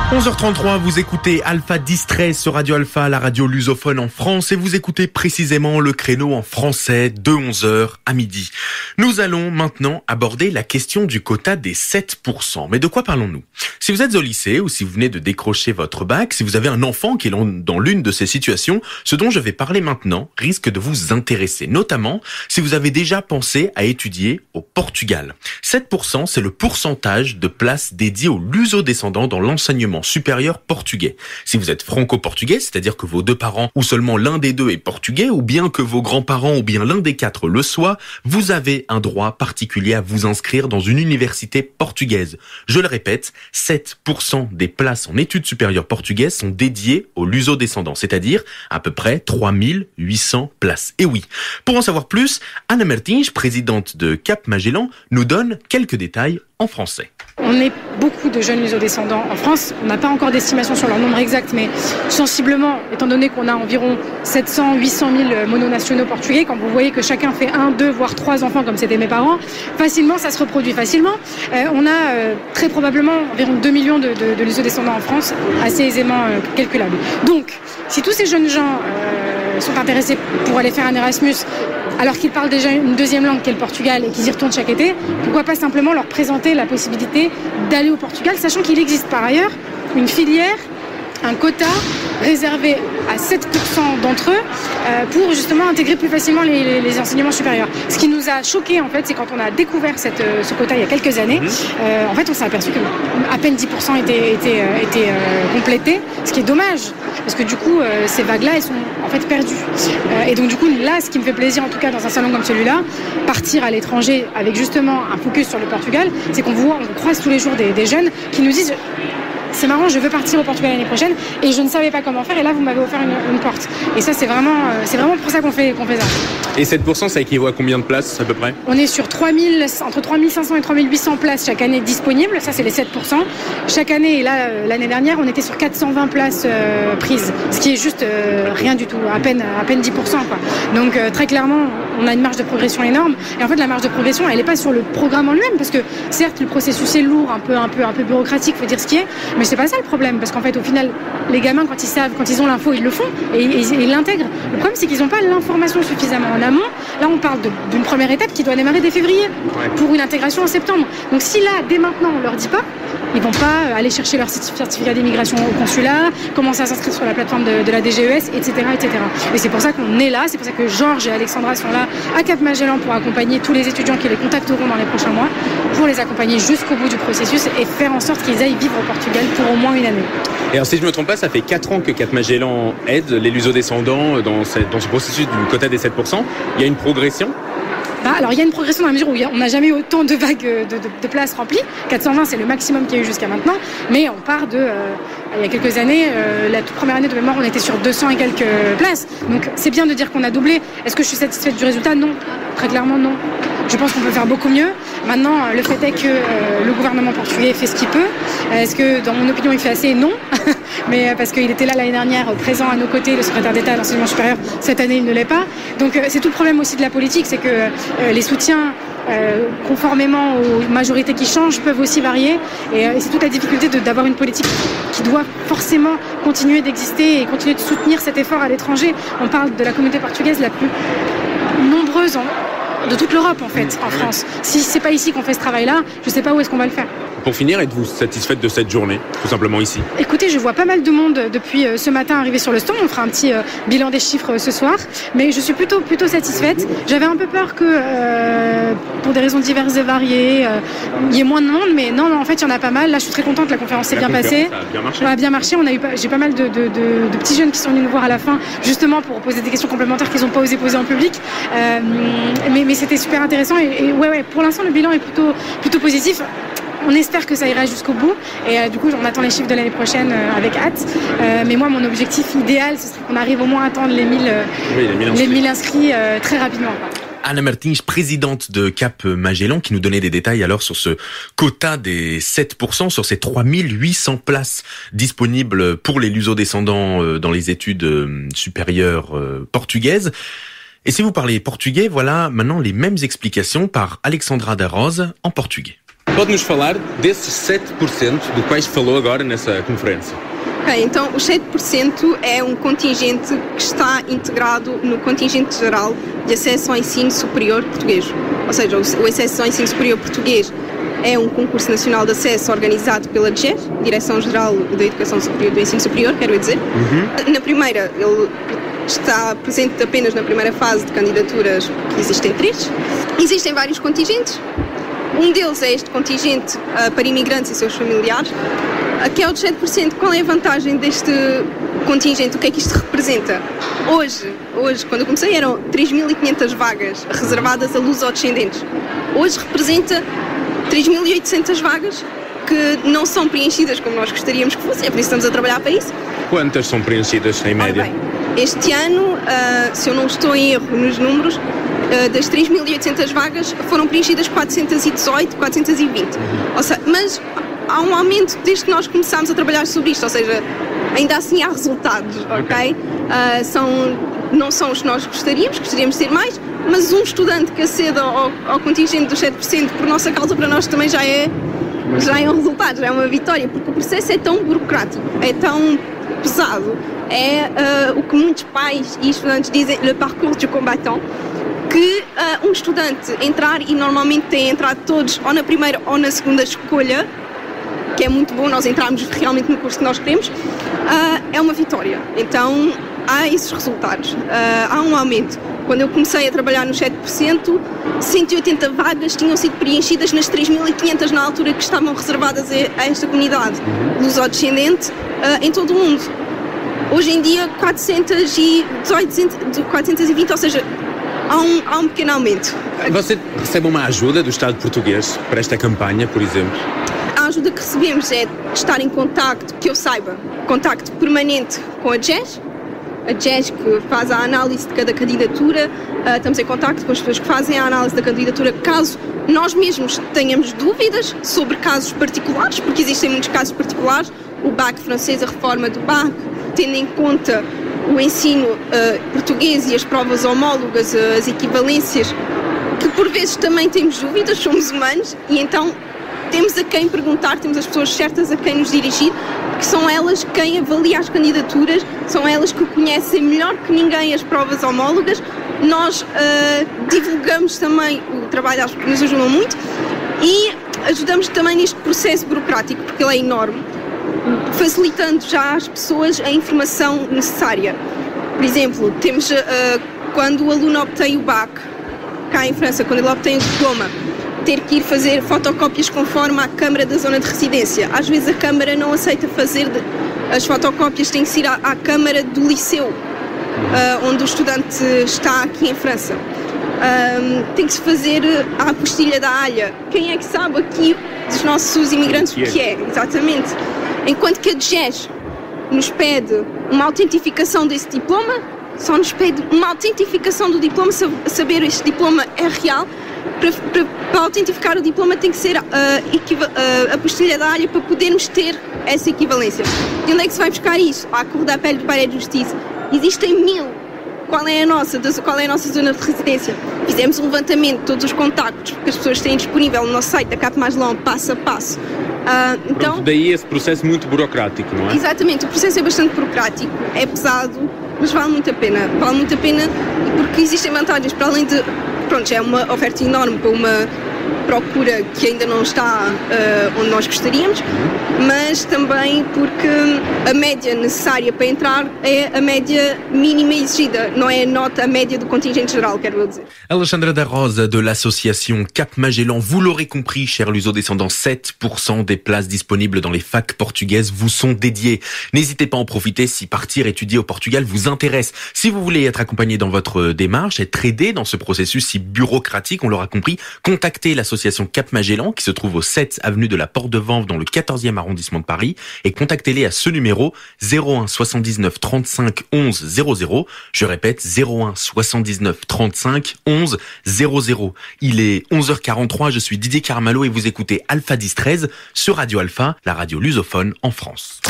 11h33, vous écoutez Alpha Distress sur Radio Alpha, la radio lusophone en France, et vous écoutez précisément le créneau en français de 11h à midi. Nous allons maintenant aborder la question du quota des 7%. Mais de quoi parlons-nous ? Si vous êtes au lycée ou si vous venez de décrocher votre bac, si vous avez un enfant qui est dans l'une de ces situations, ce dont je vais parler maintenant risque de vous intéresser, notamment si vous avez déjà pensé à étudier au Portugal. 7%, c'est le pourcentage de places dédiées aux luso-descendants dans l'enseignement supérieur portugais. Si vous êtes franco-portugais, c'est-à-dire que vos deux parents ou seulement l'un des deux est portugais, ou bien que vos grands-parents ou bien l'un des quatre le soit, vous avez un droit particulier à vous inscrire dans une université portugaise. Je le répète, 7% des places en études supérieures portugaises sont dédiées aux luso-descendants, c'est-à-dire à peu près 3800 places. Et oui, pour en savoir plus, Ana Martins, présidente de Cap Magellan, nous donne quelques détails en français. On est beaucoup de jeunes luso-descendants en France. On n'a pas encore d'estimation sur leur nombre exact, mais sensiblement, étant donné qu'on a environ 700, 800 000 mononationaux portugais, quand vous voyez que chacun fait 1, 2, voire 3 enfants, comme c'était mes parents, facilement, ça se reproduit facilement. On a très probablement environ 2 millions de luso-descendants en France, assez aisément calculables. Donc, si tous ces jeunes gens sont intéressés pour aller faire un Erasmus, alors qu'ils parlent déjà une deuxième langue qui est le Portugal et qu'ils y retournent chaque été, pourquoi pas simplement leur présenter la possibilité d'aller au Portugal, sachant qu'il existe par ailleurs une filière, un quota réservé à 7% d'entre eux pour justement intégrer plus facilement les enseignements supérieurs. Ce qui nous a choqué en fait, c'est quand on a découvert ce quota il y a quelques années, en fait on s'est aperçu que à peine 10% étaient complétés, ce qui est dommage, parce que du coup ces vagues-là elles sont en fait perdues. Et donc du coup là, ce qui me fait plaisir en tout cas dans un salon comme celui-là, partir à l'étranger avec justement un focus sur le Portugal, c'est qu'on croise tous les jours des jeunes qui nous disent: c'est marrant, je veux partir au Portugal l'année prochaine et je ne savais pas comment faire, et là vous m'avez offert une porte. Et ça c'est vraiment pour ça qu'on fait ça. Et 7%, ça équivaut à combien de places à peu près ? On est sur entre 3500 et 3800 places chaque année disponibles, ça c'est les 7%. Chaque année, et là l'année dernière on était sur 420 places prises, ce qui est juste rien du tout, à peine 10% quoi. Donc très clairement on a une marge de progression énorme, et en fait la marge de progression elle n'est pas sur le programme en lui-même, parce que certes le processus est lourd, un peu bureaucratique, faut dire ce qui est, mais c'est pas ça le problème, parce qu'en fait au final les gamins quand ils ont l'info ils le font et ils l'intègrent. Le problème c'est qu'ils n'ont pas l'information suffisamment en amont. Là on parle d'une première étape qui doit démarrer dès février pour une intégration en septembre. Donc si là dès maintenant on leur dit pas, ils vont pas aller chercher leur certificat d'immigration au consulat, commencer à s'inscrire sur la plateforme de la DGES, etc. Et c'est pour ça qu'on est là, c'est pour ça que Georges et Alexandra sont là à Cap Magellan pour accompagner tous les étudiants qui les contacteront dans les prochains mois, pour les accompagner jusqu'au bout du processus et faire en sorte qu'ils aillent vivre au Portugal pour au moins une année. Et alors si je ne me trompe pas, ça fait 4 ans que Cap Magellan aide les luso-descendants dans ce processus du quota des 7%. Il y a une progression ? Alors il y a une progression dans la mesure où on n'a jamais eu autant de vagues de places remplies. 420 c'est le maximum qu'il y a eu jusqu'à maintenant, mais on part il y a quelques années, la toute première année de mémoire on était sur 200 et quelques places, donc c'est bien de dire qu'on a doublé. Est-ce que je suis satisfaite du résultat ? Non, très clairement non. Je pense qu'on peut faire beaucoup mieux. Maintenant, le fait est que le gouvernement portugais fait ce qu'il peut. Est-ce que, dans mon opinion, il fait assez ? Non. Mais parce qu'il était là l'année dernière, présent à nos côtés, le secrétaire d'État à l'enseignement supérieur, cette année, il ne l'est pas. Donc, c'est tout le problème aussi de la politique, c'est que les soutiens, conformément aux majorités qui changent, peuvent aussi varier. Et c'est toute la difficulté d'avoir une politique qui doit forcément continuer d'exister et continuer de soutenir cet effort à l'étranger. On parle de la communauté portugaise la plus nombreuse de toute l'Europe en fait, en France. Si c'est pas ici qu'on fait ce travail-là, je sais pas où est-ce qu'on va le faire. Pour finir, êtes-vous satisfaite de cette journée, tout simplement ici ? Écoutez, je vois pas mal de monde depuis ce matin arriver sur le stand. On fera un petit bilan des chiffres ce soir, mais je suis plutôt satisfaite. J'avais un peu peur que, pour des raisons diverses et variées, il y ait moins de monde, mais non, en fait, il y en a pas mal. Là, je suis très contente, la conférence s'est bien passée. Ça a bien marché. Ça a bien marché. J'ai pas mal de petits jeunes qui sont venus nous voir à la fin, justement pour poser des questions complémentaires qu'ils n'ont pas osé poser en public. Mais c'était super intéressant et ouais, pour l'instant, le bilan est plutôt positif. On espère que ça ira jusqu'au bout et du coup on attend les chiffres de l'année prochaine avec hâte. Mais moi mon objectif idéal ce serait qu'on arrive au moins à atteindre les 1000 inscrits très rapidement. Ana Martins, présidente de Cap Magellan, qui nous donnait des détails alors sur ce quota des 7%, sur ces 3800 places disponibles pour les luso-descendants dans les études supérieures portugaises. Et si vous parlez portugais, voilà maintenant les mêmes explications par Alexandra da Rosa en portugais. Pode-nos falar desses 7% do quais falou agora nessa conferência? Ok, então os 7% é um contingente que está integrado no contingente geral de acesso ao ensino superior português. Ou seja, o acesso ao ensino superior português é um concurso nacional de acesso organizado pela DGES, Direção-Geral da Educação Superior, do Ensino Superior, quero dizer. Na primeira, ele está presente apenas na primeira fase de candidaturas, que existem 3. Existem vários contingentes. Um deles é este contingente para imigrantes e seus familiares, que é o de 7%. Qual é a vantagem deste contingente? O que é que isto representa? Hoje, quando eu comecei, eram 3.500 vagas reservadas a lusodescendentes. Hoje representa 3.800 vagas que não são preenchidas como nós gostaríamos que fossem, é por isso que estamos a trabalhar para isso. Quantas são preenchidas em média? Bem, este ano, se eu não estou em erro nos números, das 3.800 vagas foram preenchidas 418, 420. Ou seja, mas há um aumento desde que nós começámos a trabalhar sobre isto, ou seja, ainda assim há resultados, ok? Não são os que nós gostaríamos de ter mais, mas um estudante que aceda ao contingente dos 7% por nossa causa, para nós também já é um resultado, já é uma vitória, porque o processo é tão burocrático, é tão pesado, é o que muitos pais e estudantes dizem, le parcours du combattant, que um estudante entrar, e normalmente tem entrado todos ou na primeira ou na segunda escolha, que é muito bom nós entrarmos realmente no curso que nós queremos, é uma vitória. Então há esses resultados, há um aumento. Quando eu comecei a trabalhar no 7%, 180 vagas tinham sido preenchidas nas 3.500 na altura que estavam reservadas a esta comunidade lusodescendente em todo o mundo. Hoje em dia 420, ou seja, há um pequeno aumento. Você recebe uma ajuda do Estado português para esta campanha, por exemplo? A ajuda que recebemos é estar em contacto, que eu saiba, contacto permanente com a DGES, que faz a análise de cada candidatura. Estamos em contacto com as pessoas que fazem a análise da candidatura, caso nós mesmos tenhamos dúvidas sobre casos particulares, porque existem muitos casos particulares, o BAC francês, a reforma do BAC, tendo em conta o ensino português e as provas homólogas, as equivalências, que por vezes também temos dúvidas, somos humanos, e então temos a quem perguntar, temos as pessoas certas a quem nos dirigir, que são elas quem avalia as candidaturas, são elas que conhecem melhor que ninguém as provas homólogas. Nós divulgamos também o trabalho delas, porque nos ajudam muito, e ajudamos também neste processo burocrático, porque ele é enorme, facilitando já às pessoas a informação necessária. Por exemplo, temos quando o aluno obtém o BAC, cá em França, quando ele obtém o diploma, ter que ir fazer fotocópias conforme à Câmara da Zona de Residência. Às vezes a Câmara não aceita fazer as fotocópias, tem que ser à Câmara do Liceu, onde o estudante está aqui em França. Tem que se fazer a apostilha da ALHA. Quem é que sabe aqui dos nossos imigrantes o que é? Exatamente. Enquanto que a DGES nos pede uma autentificação desse diploma, só nos pede uma autentificação do diploma, saber este diploma é real. Para autentificar o diploma tem que ser a apostilha da ALHA para podermos ter essa equivalência. E onde é que se vai buscar isso? À Cour d'appel do Palais de Justiça. Existem 1000. Qual é a nossa zona de residência? Fizemos um levantamento de todos os contactos que as pessoas têm disponível no nosso site da Cap Magellan, passo a passo. Então, pronto, daí esse processo muito burocrático, não é? Exatamente, o processo é bastante burocrático, é pesado, mas vale muito a pena. Vale muito a pena porque existem vantagens, para além de... Pronto, é uma oferta enorme para uma procura que ainda não está onde nós gostaríamos, mas também porque a média necessária para entrar é a média mínima exigida, não é a média do contingente geral, quero dizer. Alexandra da Rosa de l'association Cap Magellan, vous l'aurez compris, chers luso-descendants, 7% des places disponibles dans les facs portugaises vous sont dédiées. N'hésitez pas à en profiter si partir étudier au Portugal vous intéresse. Si vous voulez être accompagné dans votre démarche, être aidé dans ce processus si bureaucratique, on l'aura compris, contactez l'association Cap Magellan qui se trouve au 7 avenue de la Porte de Vanves dans le 14e arrondissement de Paris et contactez-les à ce numéro 01 79 35 11 00. Je répète 01 79 35 11 00. Il est 11h43, je suis Didier Carmalo et vous écoutez Alpha 10 13 sur Radio Alpha, la radio lusophone en France.